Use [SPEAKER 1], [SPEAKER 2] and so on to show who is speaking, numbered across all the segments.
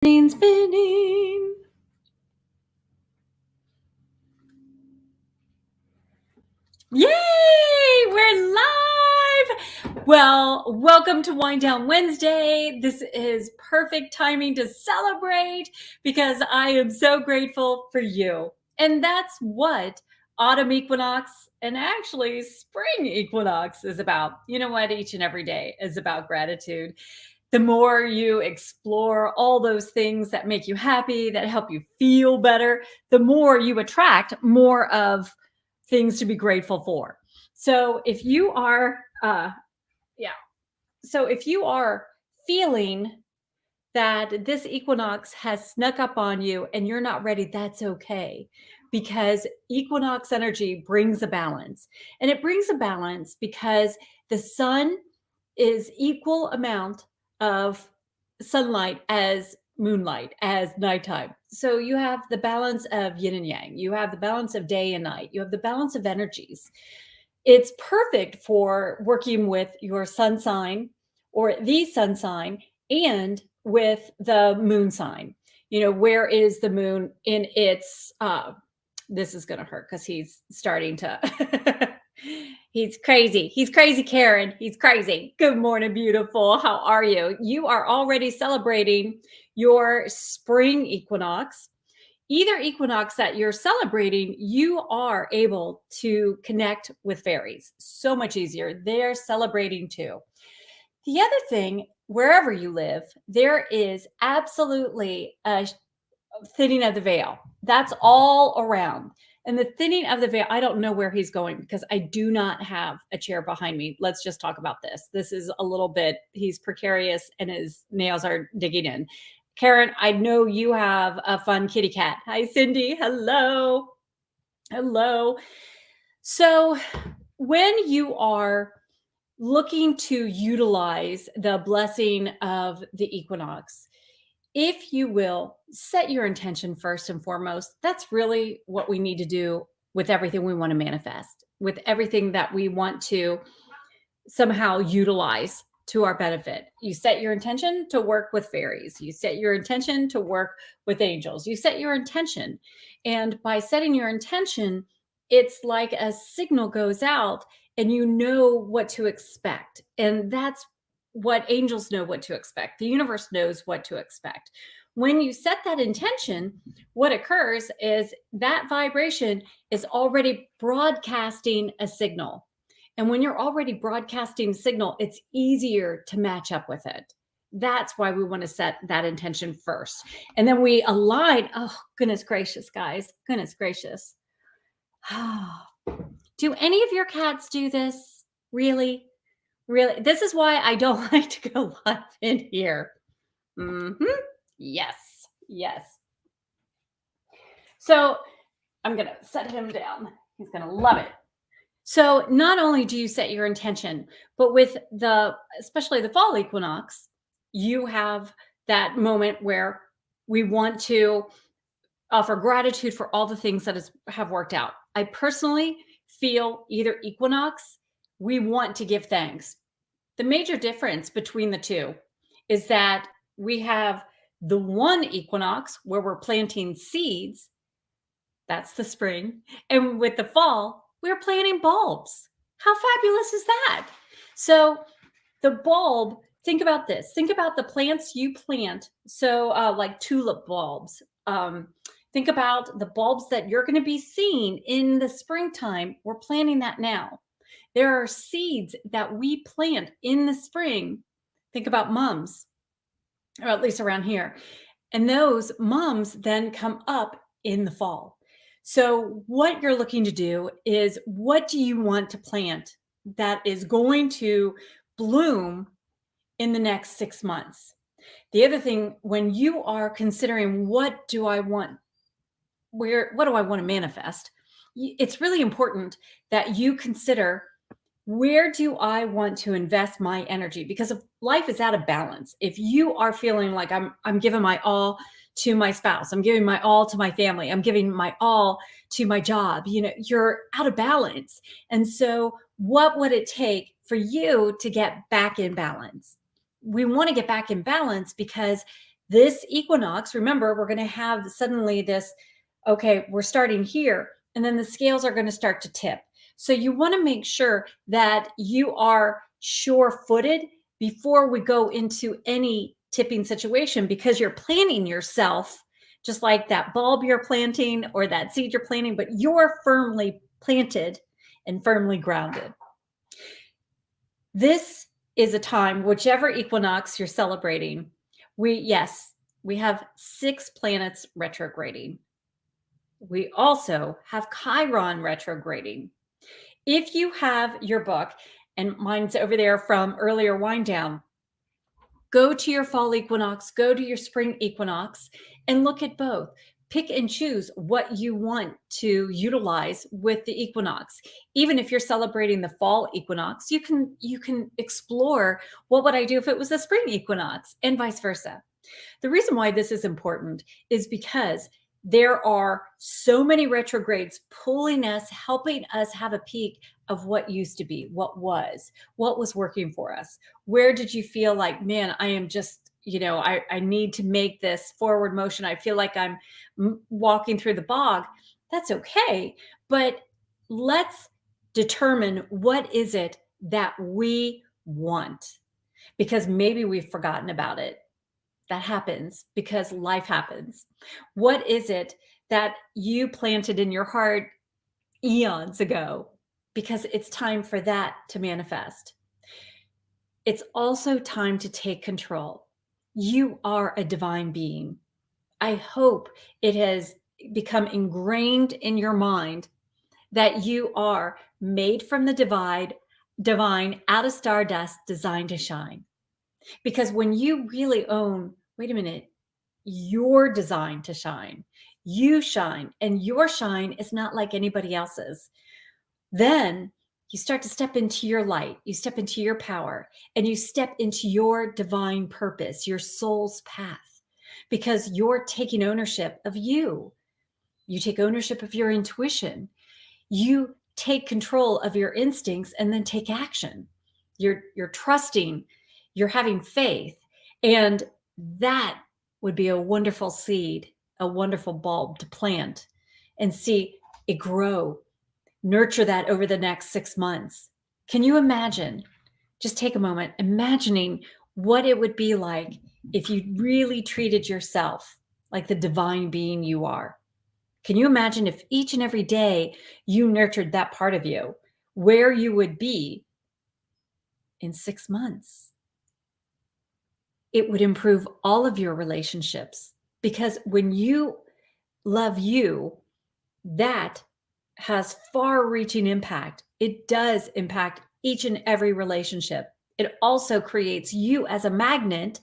[SPEAKER 1] Spinning. Yay! We're live! Well, welcome to Wind Down Wednesday. This is perfect timing to celebrate because I am so grateful for you. And that's what autumn equinox and actually spring equinox is about. You know what? Each and every day is about gratitude. The more you explore all those things that make you happy, that help you feel better, the more you attract more of things to be grateful for. So if you are, if you are feeling that this equinox has snuck up on you and you're not ready, that's okay. Because equinox energy brings a balance. And it brings a balance because the sun is equal amount of sunlight as moonlight, as nighttime. So you have the balance of yin and yang. You have the balance of day and night. You have the balance of energies. It's perfect for working with your sun sign or the sun sign and with the moon sign. You know, where is the moon in its this is going to hurt because he's starting to he's crazy, Karen. He's crazy. Good morning, beautiful. How are you? You are already celebrating your spring equinox. Either equinox that you're celebrating, you are able to connect with fairies so much easier. They're celebrating too. The other thing, wherever you live, there is absolutely a thinning of the veil. That's all around. And the thinning of the veil, I don't know where he's going because I do not have a chair behind me. Let's just talk about this. This is a little bit, he's precarious and his nails are digging in. Karen, I know you have a fun kitty cat. Hi, Cindy. Hello. Hello. So when you are looking to utilize the blessing of the equinox, if you will, set your intention first and foremost. That's really what we need to do with everything we want to manifest, with everything that we want to somehow utilize to our benefit. You set your intention to work with fairies. You set your intention to work with angels. You set your intention. And by setting your intention, it's like a signal goes out and you know what to expect. And that's what angels know what to expect. The universe knows what to expect. When you set that intention, what occurs is that vibration is already broadcasting a signal. And when you're already broadcasting a signal, it's easier to match up with it. That's why we want to set that intention first. And then we align. Oh, goodness gracious, guys. Goodness gracious. Do any of your cats do this? Really? Really? This is why I don't like to go live in here. Yes. Yes. So I'm going to set him down. He's going to love it. So not only do you set your intention, but with especially the fall equinox, you have that moment where we want to offer gratitude for all the things that have worked out. I personally feel either equinox, we want to give thanks. The major difference between the two is that we have the one equinox where we're planting seeds. That's the spring. And with the fall, we're planting bulbs. How fabulous is that? So the bulb, think about this. Think about the plants you plant. So like tulip bulbs. Think about the bulbs that you're going to be seeing in the springtime. We're planting that now. There are seeds that we plant in the spring. Think about mums, or at least around here. And those mums then come up in the fall. So what you're looking to do is, what do you want to plant that is going to bloom in the next 6 months? The other thing, when you are considering what do I want to manifest, it's really important that you consider, where do I want to invest my energy? Because if life is out of balance, if you are feeling like I'm giving my all to my spouse, I'm giving my all to my family, I'm giving my all to my job, you're out of balance. And so what would it take for you to get back in balance? We want to get back in balance because This equinox, remember, we're going to have suddenly this, okay, we're starting here, and then the scales are going to start to tip. So you want to make sure that you are sure-footed before we go into any tipping situation, because you're planning yourself just like that bulb you're planting or that seed you're planting, but you're firmly planted and firmly grounded. This is a time, whichever equinox you're celebrating, we have 6 planets retrograding. We also have Chiron retrograding. If you have your book, and mine's over there from earlier wind down, go to your fall equinox, go to your spring equinox, and look at both. Pick and choose what you want to utilize with the equinox. Even if you're celebrating the fall equinox, you can explore, what would I do if it was the spring equinox, and vice versa. The reason why this is important is because there are so many retrogrades pulling us, helping us have a peek of what used to be, what was working for us. Where did you feel like, man, I am just, I need to make this forward motion. I feel like I'm walking through the bog. That's okay. But let's determine, what is it that we want? Because maybe we've forgotten about it. That happens because life happens. What is it that you planted in your heart eons ago? Because it's time for that to manifest. It's also time to take control. You are a divine being. I hope it has become ingrained in your mind that you are made from the divine, out of stardust, designed to shine. Because when you really own, wait a minute, you're designed to shine. You shine, and your shine is not like anybody else's. Then you start to step into your light, you step into your power, and you step into your divine purpose, your soul's path, because you're taking ownership of you. You take ownership of your intuition. You take control of your instincts and then take action. You're trusting, you're having faith, and that would be a wonderful seed, a wonderful bulb to plant and see it grow. Nurture that over the next 6 months. Can you imagine? Just take a moment, imagining what it would be like if you really treated yourself like the divine being you are. Can you imagine if each and every day you nurtured that part of you, where you would be in 6 months? It would improve all of your relationships, because when you love you, that has far-reaching impact. It does impact each and every relationship. It also creates you as a magnet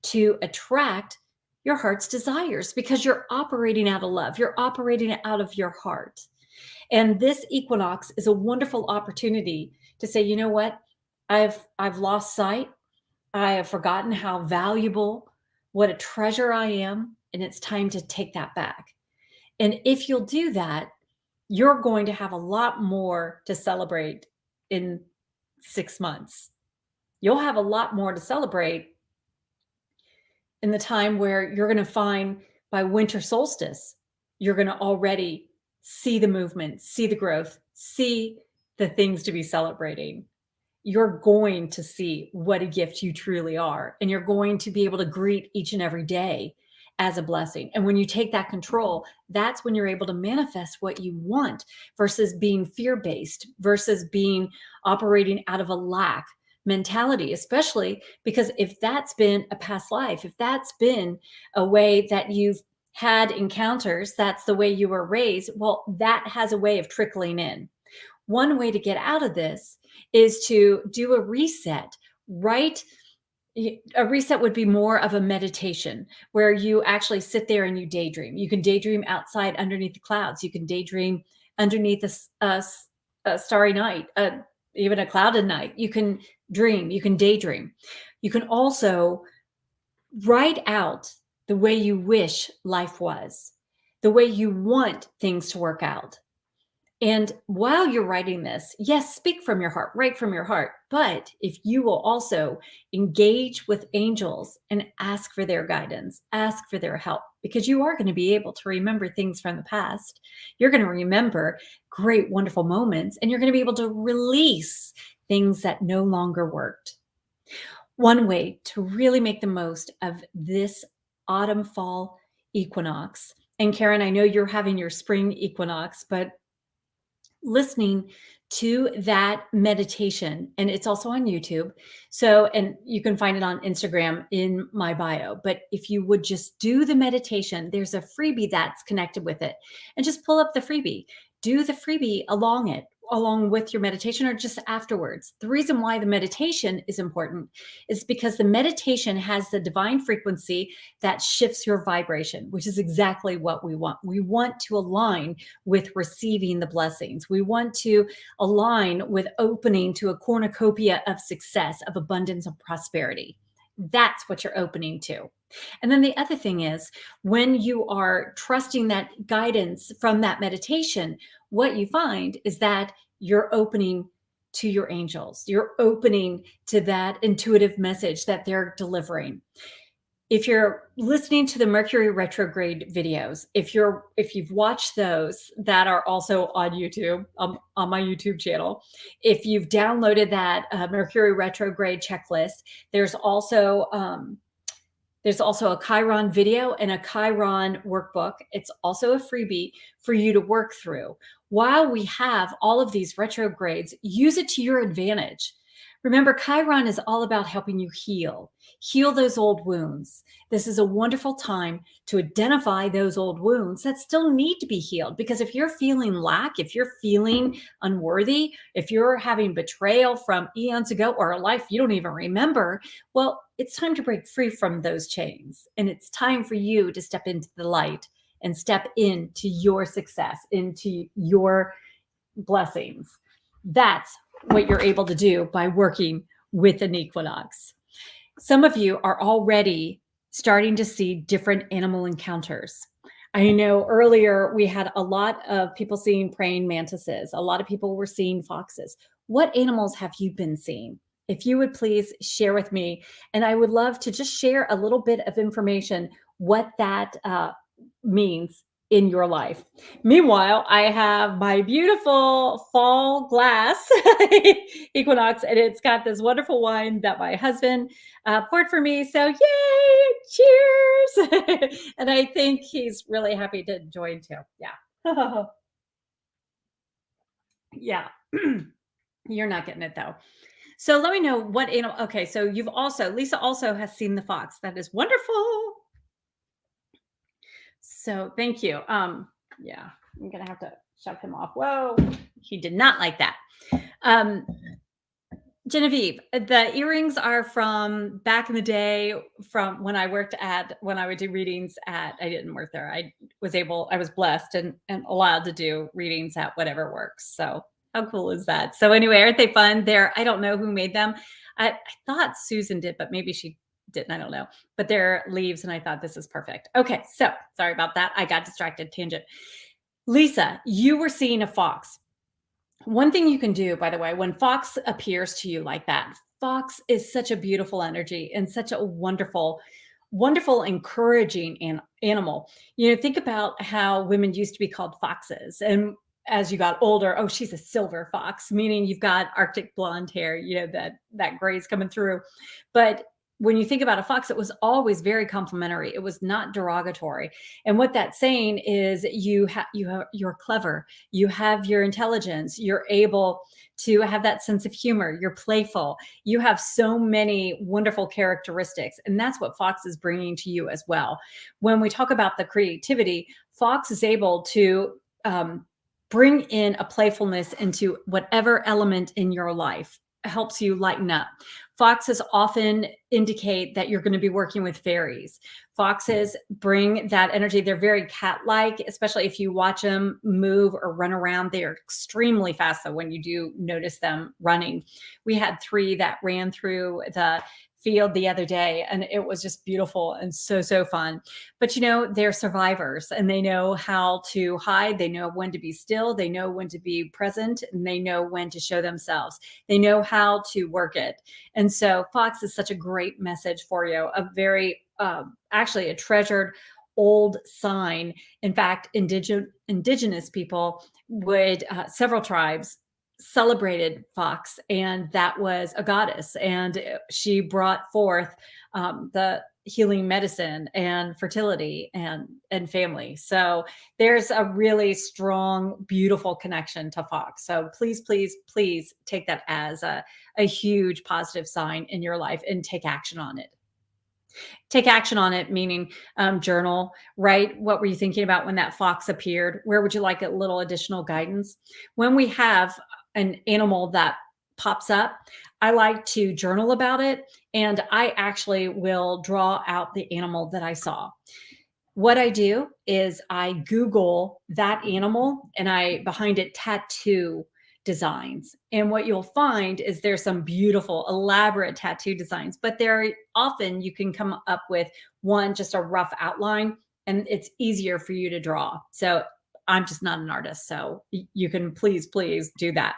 [SPEAKER 1] to attract your heart's desires, because you're operating out of love. You're operating out of your heart. And this equinox is a wonderful opportunity to say, you know what? I've lost sight. I have forgotten how valuable, what a treasure I am, and it's time to take that back. And if you'll do that, you're going to have a lot more to celebrate in 6 months. You'll have a lot more to celebrate in the time where you're going to find, by winter solstice, you're going to already see the movement, see the growth, see the things to be celebrating. You're going to see what a gift you truly are. And you're going to be able to greet each and every day as a blessing. And when you take that control, that's when you're able to manifest what you want, versus being fear-based, versus being operating out of a lack mentality, especially because if that's been a past life, if that's been a way that you've had encounters, that's the way you were raised, well, that has a way of trickling in. One way to get out of this is to do a reset, right? A reset would be more of a meditation where you actually sit there and you daydream. You can daydream outside underneath the clouds. You can daydream underneath a starry night, even a clouded night. You can dream, you can daydream. You can also write out the way you wish life was, the way you want things to work out. And while you're writing this, yes, speak from your heart, write from your heart. But if you will also engage with angels and ask for their guidance, ask for their help, because you are going to be able to remember things from the past. You're going to remember great, wonderful moments, and you're going to be able to release things that no longer worked. One way to really make the most of this autumn fall equinox, and Karen, I know you're having your spring equinox, but listening to that meditation, and it's also on YouTube. So, and you can find it on Instagram in my bio. But if you would just do the meditation, there's a freebie that's connected with it, and just pull up the freebie, do the freebie along with your meditation or just afterwards. The reason why the meditation is important is because the meditation has the divine frequency that shifts your vibration, which is exactly what we want. We want to align with receiving the blessings. We want to align with opening to a cornucopia of success, of abundance, of prosperity. That's what you're opening to. And then the other thing is, when you are trusting that guidance from that meditation, what you find is that you're opening to your angels. You're opening to that intuitive message that they're delivering. If you're listening to the Mercury retrograde videos, if you've watched those that are also on YouTube, on my YouTube channel, if you've downloaded that Mercury retrograde checklist, there's also a Chiron video and a Chiron workbook. It's also a freebie for you to work through. While we have all of these retrogrades, use it to your advantage. Remember, Chiron is all about helping you heal those old wounds. This is a wonderful time to identify those old wounds that still need to be healed. Because if you're feeling lack, if you're feeling unworthy, if you're having betrayal from eons ago or a life you don't even remember, well, it's time to break free from those chains. And it's time for you to step into the light and step into your success, into your blessings. That's what you're able to do by working with an equinox. Some of you are already starting to see different animal encounters. I know earlier we had a lot of people seeing praying mantises. A lot of people were seeing foxes. What animals have you been seeing? If you would please share with me, and I would love to just share a little bit of information, what that means in your life. Meanwhile, I have my beautiful fall glass Equinox, and it's got this wonderful wine that my husband poured for me. So yay, cheers. And I think he's really happy to join too. Yeah. Yeah. You're not getting it though. So let me know what animal. Okay, so Lisa also has seen the fox. That is wonderful. So thank you. Yeah, I'm gonna have to shove him off. Whoa, he did not like that. Genevieve, the earrings are from back in the day, from when I would do readings I didn't work there. I was blessed and allowed to do readings at whatever works. So how cool is that? So anyway, aren't they fun? I don't know who made them. I thought Susan did, but maybe she didn't. I don't know. But they're leaves, and I thought this is perfect. Okay, so sorry about that. I got distracted. Tangent. Lisa, you were seeing a fox. One thing you can do, by the way, when fox appears to you like that, fox is such a beautiful energy and such a wonderful, wonderful, encouraging animal. Think about how women used to be called foxes. And as you got older, oh, she's a silver fox, meaning you've got Arctic blonde hair, that gray's coming through. But when you think about a fox, it was always very complimentary. It was not derogatory. And what that's saying is you're clever. You have your intelligence. You're able to have that sense of humor. You're playful. You have so many wonderful characteristics. And that's what fox is bringing to you as well. When we talk about the creativity, fox is able to bring in a playfulness into whatever element in your life helps you lighten up. Foxes often indicate that you're going to be working with fairies. Foxes bring that energy. They're very cat-like, especially if you watch them move or run around. They are extremely fast, though, when you do notice them running. We had 3 that ran through the field the other day, and it was just beautiful and so fun. But they're survivors, and they know how to hide. They know when to be still. They know when to be present, and they know when to show themselves. They know how to work it. And so fox is such a great message for you, a very actually a treasured old sign. In fact, indigenous people would several tribes celebrated fox, and that was a goddess, and she brought forth the healing medicine and fertility and family. So there's a really strong, beautiful connection to fox. So please take that as a huge positive sign in your life and take action on it. Take action on it, meaning journal, write what were you thinking about when that fox appeared? Where would you like a little additional guidance? When we have an animal that pops up, I like to journal about it, and I actually will draw out the animal that I saw. What I do is I Google that animal, and I behind it tattoo designs. And what you'll find is there's some beautiful, elaborate tattoo designs, but there often you can come up with one, just a rough outline, and it's easier for you to draw. So I'm just not an artist. So you can please do that.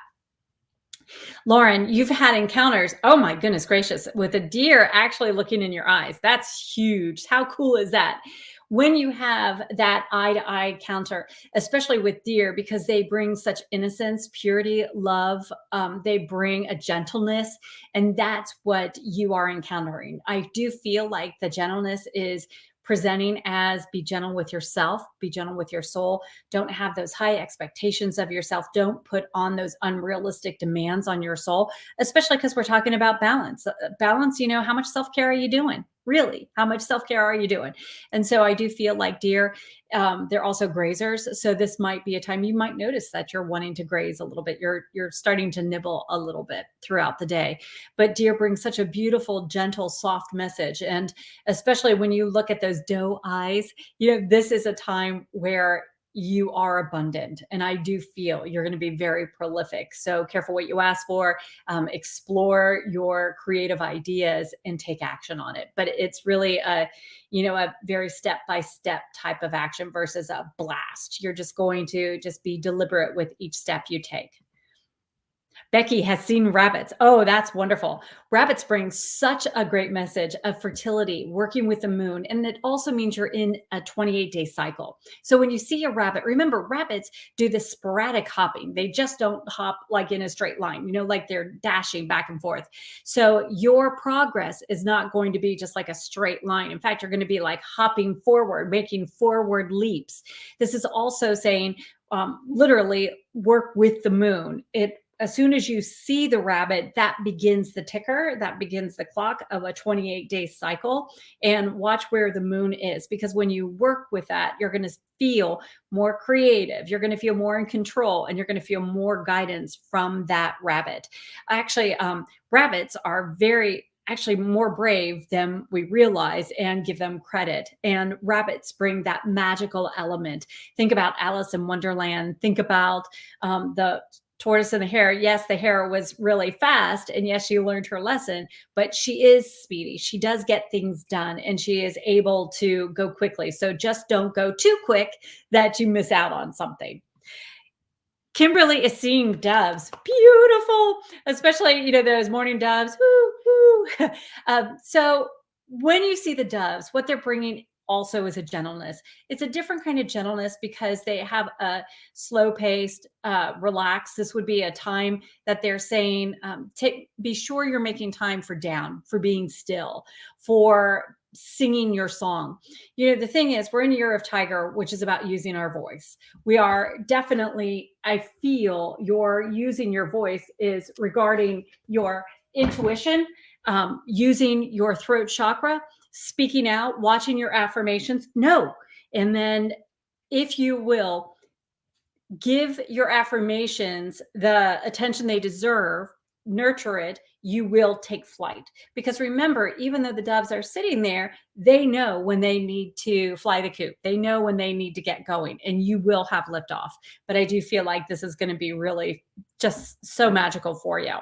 [SPEAKER 1] Lauren, you've had encounters, oh my goodness gracious, with a deer actually looking in your eyes. That's huge. How cool is that? When you have that eye-to-eye encounter, especially with deer, because they bring such innocence, purity, love, they bring a gentleness, and that's what you are encountering. I do feel like the gentleness is presenting as be gentle with yourself, be gentle with your soul. Don't have those high expectations of yourself. Don't put on those unrealistic demands on your soul, especially because we're talking about balance. Balance, how much self-care are you doing? Really, how much self-care are you doing? And so I do feel like deer, they're also grazers. So this might be a time you might notice that you're wanting to graze a little bit. You're starting to nibble a little bit throughout the day. But deer brings such a beautiful, gentle, soft message. And especially when you look at those doe eyes, this is a time where you are abundant. And I do feel you're going to be very prolific. So careful what you ask for, explore your creative ideas and take action on it. But it's really a very step-by-step type of action versus a blast. You're just going to just be deliberate with each step you take. Becky has seen rabbits. Oh, that's wonderful. Rabbits bring such a great message of fertility, working with the moon. And it also means you're in a 28-day cycle. So when you see a rabbit, remember rabbits do this sporadic hopping. They just don't hop like in a straight line, like they're dashing back and forth. So your progress is not going to be just like a straight line. In fact, you're going to be like hopping forward, making forward leaps. This is also saying literally work with the moon. As soon as you see the rabbit, that begins the ticker, that begins the clock of a 28-day cycle, and watch where the moon is. Because when you work with that, you're going to feel more creative. You're going to feel more in control, and you're going to feel more guidance from that rabbit. Actually, rabbits are actually more brave than we realize and give them credit. And rabbits bring that magical element. Think about Alice in Wonderland. Think about the tortoise and the hare. Yes, the hare was really fast, and yes, she learned her lesson, but she is speedy. She does get things done, and she is able to go quickly. So just don't go too quick that you miss out on something. Kimberly is seeing doves. Beautiful, especially, those morning doves. Woo, woo. So when you see the doves, what they're bringing also is a gentleness. It's a different kind of gentleness because they have a slow paced, relaxed. This would be a time that they're saying, be sure you're making time for being still, for singing your song. The thing is, we're in a year of Tiger, which is about using our voice. We are definitely, I feel your using your voice is regarding your intuition, using your throat chakra, speaking out, watching your affirmations. No. And then if you will give your affirmations the attention they deserve, nurture it, you will take flight. Because remember, even though the doves are sitting there, they know when they need to fly the coop. They know when they need to get going, and you will have liftoff. But I do feel like this is going to be really just so magical for you.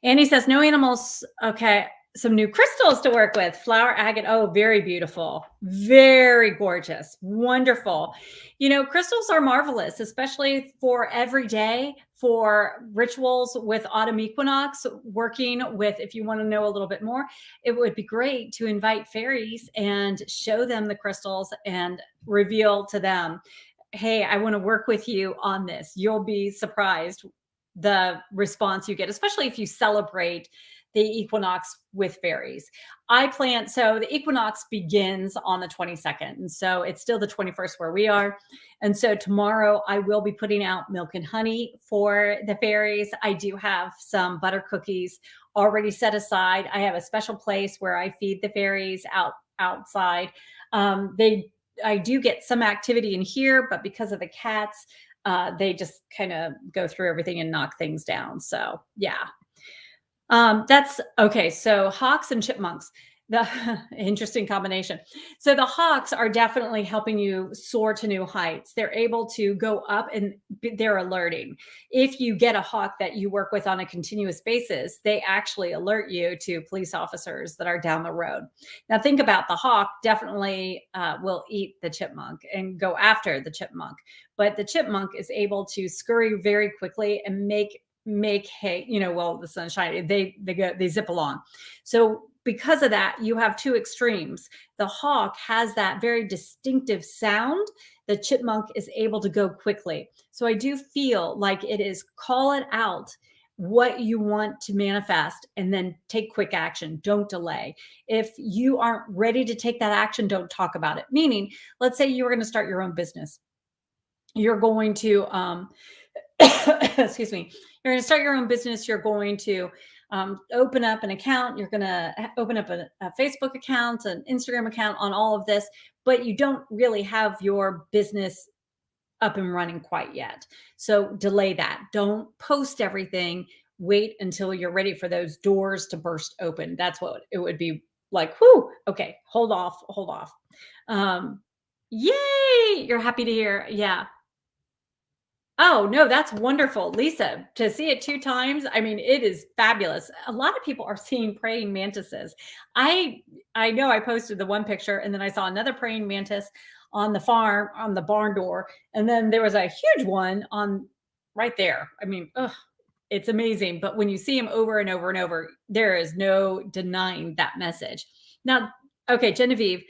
[SPEAKER 1] Annie says, no animals. Okay. Some new crystals to work with. Flower agate. Oh, very beautiful. Very gorgeous. Wonderful. Crystals are marvelous, especially for every day, for rituals with autumn equinox, working with, if you want to know a little bit more, it would be great to invite fairies and show them the crystals and reveal to them, hey, I want to work with you on this. You'll be surprised the response you get, especially if you celebrate the equinox with fairies. So the equinox begins on the 22nd. And so it's still the 21st where we are. And so tomorrow I will be putting out milk and honey for the fairies. I do have some butter cookies already set aside. I have a special place where I feed the fairies outside. I do get some activity in here, but because of the cats, they just kind of go through everything and knock things down. So yeah. That's okay. So hawks and chipmunks, the interesting combination. So the hawks are definitely helping you soar to new heights. They're able to go up and they're alerting. If you get a hawk that you work with on a continuous basis, they actually alert you to police officers that are down the road. Now think about the hawk definitely will eat the chipmunk and go after the chipmunk, but the chipmunk is able to scurry very quickly and make hay, while the sun's shining, they zip along. So because of that, you have two extremes. The hawk has that very distinctive sound. The chipmunk is able to go quickly. So I do feel like it is call it out what you want to manifest and then take quick action. Don't delay. If you aren't ready to take that action, don't talk about it. Meaning, let's say you were going to start your own business. You're going to excuse me, you're going to start your own business. You're going to open up an account. You're going to open up a Facebook account, an Instagram account on all of this, but you don't really have your business up and running quite yet. So delay that. Don't post everything. Wait until you're ready for those doors to burst open. That's what it would be like. Whoo, okay, hold off. Yay, you're happy to hear. Yeah. Oh, no, that's wonderful, Lisa, to see it 2 times. I mean, it is fabulous. A lot of people are seeing praying mantises. I know I posted the one picture and then I saw another praying mantis on the farm, on the barn door, and then there was a huge one on right there. I mean, it's amazing. But when you see them over and over and over, there is no denying that message. Now, okay, Genevieve,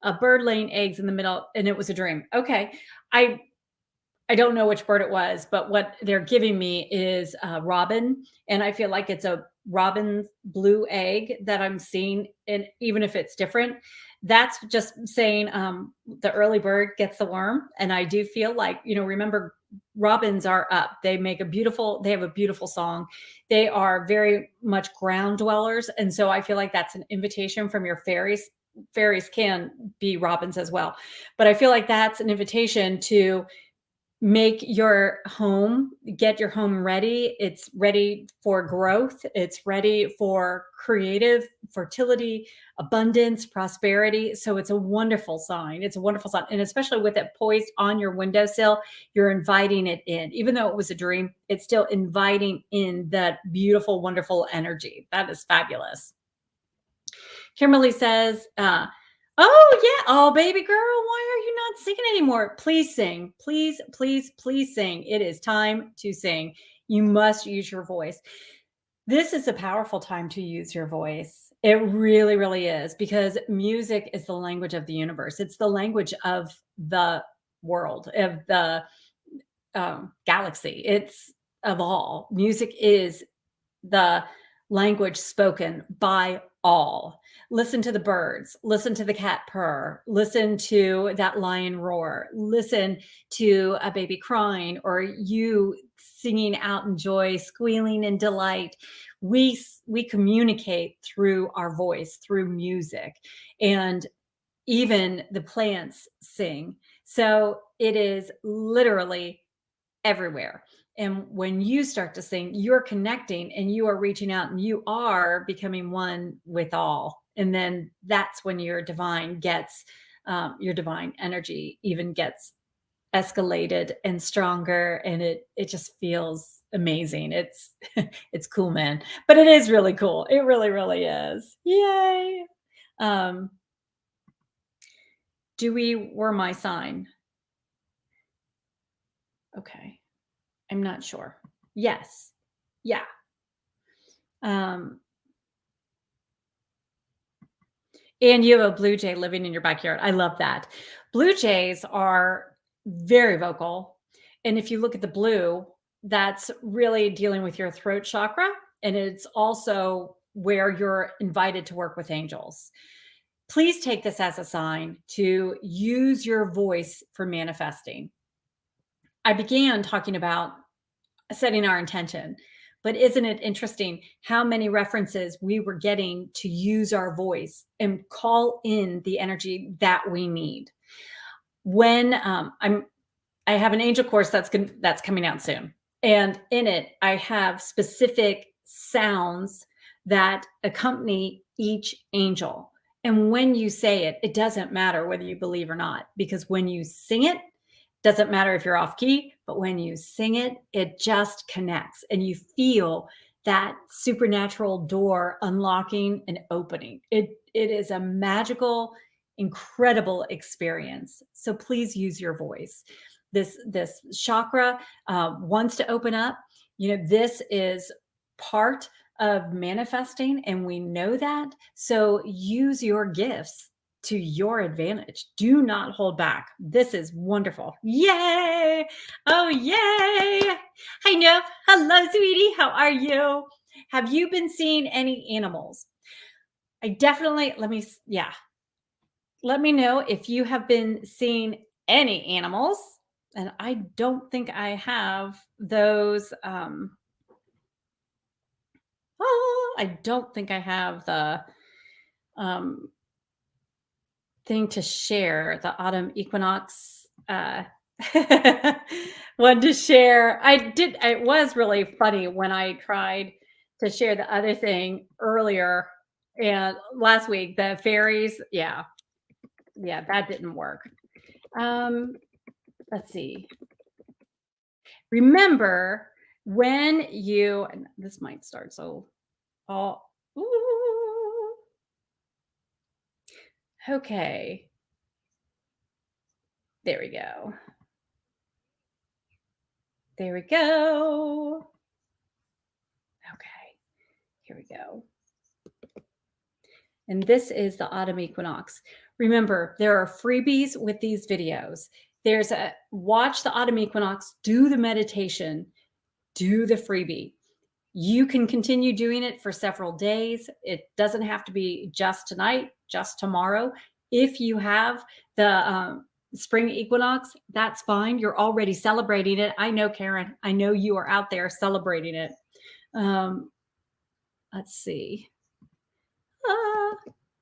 [SPEAKER 1] a bird laying eggs in the middle, and it was a dream. Okay. I don't know which bird it was, but what they're giving me is a robin. And I feel like it's a robin blue egg that I'm seeing. And even if it's different, that's just saying the early bird gets the worm. And I do feel like, remember, robins are up. They have a beautiful song. They are very much ground dwellers. And so I feel like that's an invitation from your fairies. Fairies can be robins as well. But I feel like that's an invitation to get your home ready. It's ready for growth. It's ready for creative fertility, abundance, prosperity. So it's a wonderful sign. And especially with it poised on your windowsill, you're inviting it in. Even though it was a dream, it's still inviting in that beautiful, wonderful energy. That is fabulous. Kimberly says, oh, yeah. Oh, baby girl, why are you not singing anymore? Please sing. Please, please, please sing. It is time to sing. You must use your voice. This is a powerful time to use your voice. It really, really is, because music is the language of the universe. It's the language of the world, of the galaxy. It's of all. Music is the language spoken by all. Listen to the birds, listen to the cat purr, listen to that lion roar, listen to a baby crying, or you singing out in joy, squealing in delight. We communicate through our voice, through music, and even the plants sing. So it is literally everywhere. And when you start to sing, you're connecting and you are reaching out and you are becoming one with all. And then that's when your divine energy even gets escalated and stronger. And it just feels amazing. It's it's cool, man. But it is really cool. It really, really is. Yay. Um, Dewey were my sign. Okay. I'm not sure. Yes. Yeah. Um, and you have a blue jay living in your backyard. I love that. Blue jays are very vocal. And if you look at the blue, that's really dealing with your throat chakra. And it's also where you're invited to work with angels. Please take this as a sign to use your voice for manifesting. I began talking about setting our intention, but isn't it interesting how many references we were getting to use our voice and call in the energy that we need? When I have an angel course that's coming out soon, and in it I have specific sounds that accompany each angel. And when you say it, it doesn't matter whether you believe or not, because when you sing it, doesn't matter if you're off key, but when you sing it, it just connects and you feel that supernatural door unlocking and opening. It is a magical, incredible experience. So please use your voice. This chakra wants to open up. You know, this is part of manifesting, and we know that. So use your gifts to your advantage. Do not hold back. This is wonderful. Yay! Oh, yay! Hi, Nov. Hello, sweetie. How are you? Have you been seeing any animals? I definitely, yeah. Let me know if you have been seeing any animals. And I don't think I have those. I don't think I have the um, thing to share, the autumn equinox one to share. It was really funny when I tried to share the other thing earlier and last week, the fairies. Yeah, that didn't work. Let's see. Remember when you, and this might start so all, ooh, okay. There we go. There we go. Okay, here we go. And this is the autumn equinox. Remember, there are freebies with these videos. There's a watch the autumn equinox, do the meditation, do the freebie. You can continue doing it for several days. It doesn't have to be just tonight, just tomorrow. If you have the spring equinox, that's fine. You're already celebrating it. I know, Karen. I know you are out there celebrating it. Let's see.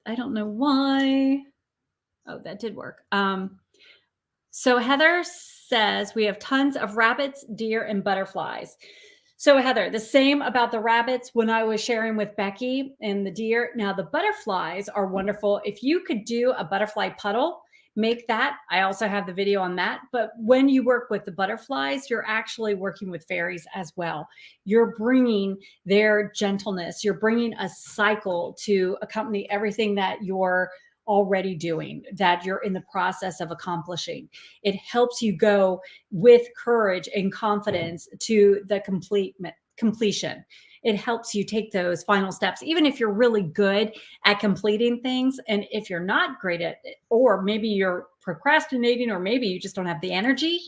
[SPEAKER 1] I don't know why. Oh, that did work. So Heather says we have tons of rabbits, deer, and butterflies. So Heather, the same about the rabbits when I was sharing with Becky and the deer. Now the butterflies are wonderful. If you could do a butterfly puddle, make that. I also have the video on that. But when you work with the butterflies, you're actually working with fairies as well. You're bringing their gentleness. You're bringing a cycle to accompany everything that you're already doing, that you're in the process of accomplishing. It helps you go with courage and confidence to the completion. It helps you take those final steps, even if you're really good at completing things. And if you're not great at it, or maybe you're procrastinating, or maybe you just don't have the energy,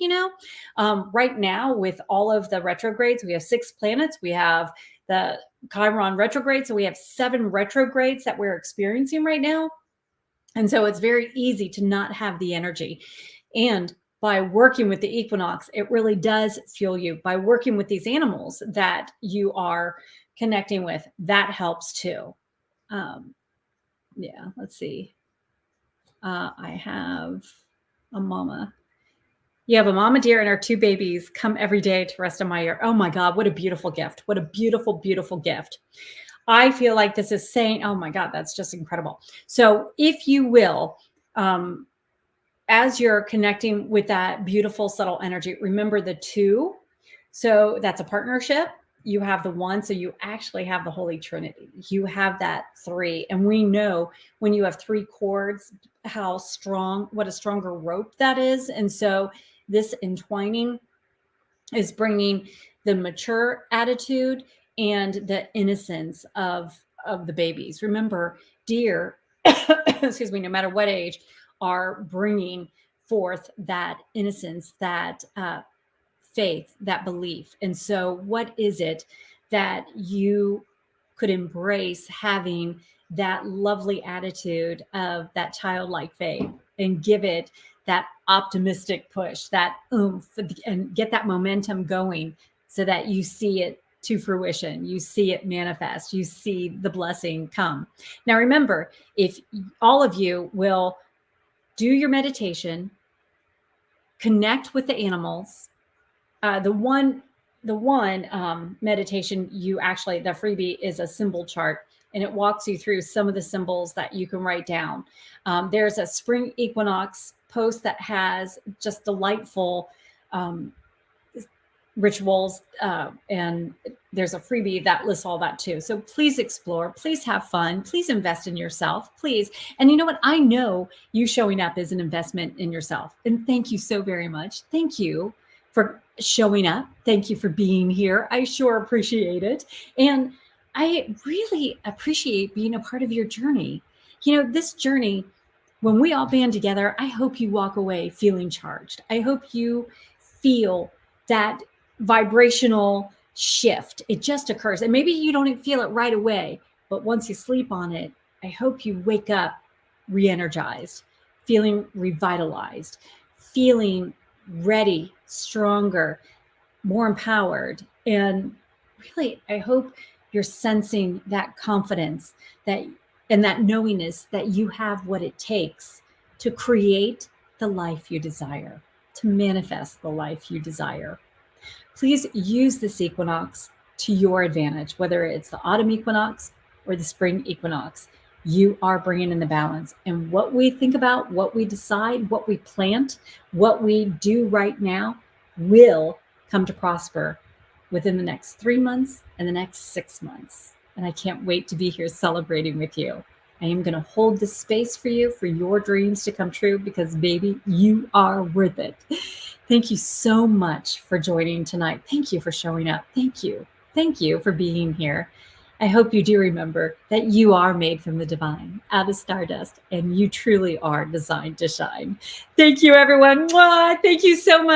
[SPEAKER 1] right now with all of the retrogrades, we have 6 planets. We have the Chiron retrograde. So we have 7 retrogrades that we're experiencing right now. And so it's very easy to not have the energy. And by working with the equinox, it really does fuel you. By working with these animals that you are connecting with, that helps too. Yeah, let's see. I have a mama. You have a mama deer and our 2 babies come every day to rest in my ear. Oh my God, what a beautiful gift. What a beautiful, beautiful gift. I feel like this is saying, oh my God, that's just incredible. So if you will, as you're connecting with that beautiful, subtle energy, remember the 2. So that's a partnership. You have the one, so you actually have the Holy Trinity. You have that three. And we know when you have three cords, how strong, what a stronger rope that is. And so this entwining is bringing the mature attitude and the innocence of the babies. Remember, deer, excuse me, no matter what age, are bringing forth that innocence, that faith, that belief. And so, what is it that you could embrace having that lovely attitude of that childlike faith and give it that optimistic push, that oomph, and get that momentum going so that you see it to fruition, you see it manifest, you see the blessing come. Now, remember, if all of you will do your meditation, connect with the animals, the one meditation, you actually, the freebie is a symbol chart, and it walks you through some of the symbols that you can write down. There's a spring equinox post that has just delightful rituals, and there's a freebie that lists all that too. So please explore, please have fun, please invest in yourself, please. And you know what? I know you showing up is an investment in yourself. And thank you so very much. Thank you for showing up. Thank you for being here. I sure appreciate it. And I really appreciate being a part of your journey. You know, this journey, when we all band together, I hope you walk away feeling charged. I hope you feel that vibrational shift. It just occurs. And maybe you don't feel it right away, but once you sleep on it, I hope you wake up re-energized, feeling revitalized, feeling ready, stronger, more empowered. And really, I hope you're sensing that confidence, that and that knowingness that you have what it takes to create the life you desire, to manifest the life you desire. Please use this equinox to your advantage, whether it's the autumn equinox or the spring equinox. You are bringing in the balance. And what we think about, what we decide, what we plant, what we do right now will come to prosper within the next 3 months and the next 6 months. And I can't wait to be here celebrating with you. I am going to hold this space for you, for your dreams to come true, because baby, you are worth it. Thank you so much for joining tonight. Thank you for showing up. Thank you. Thank you for being here. I hope you do remember that you are made from the divine, out of stardust, and you truly are designed to shine. Thank you, everyone. Mwah! Thank you so much.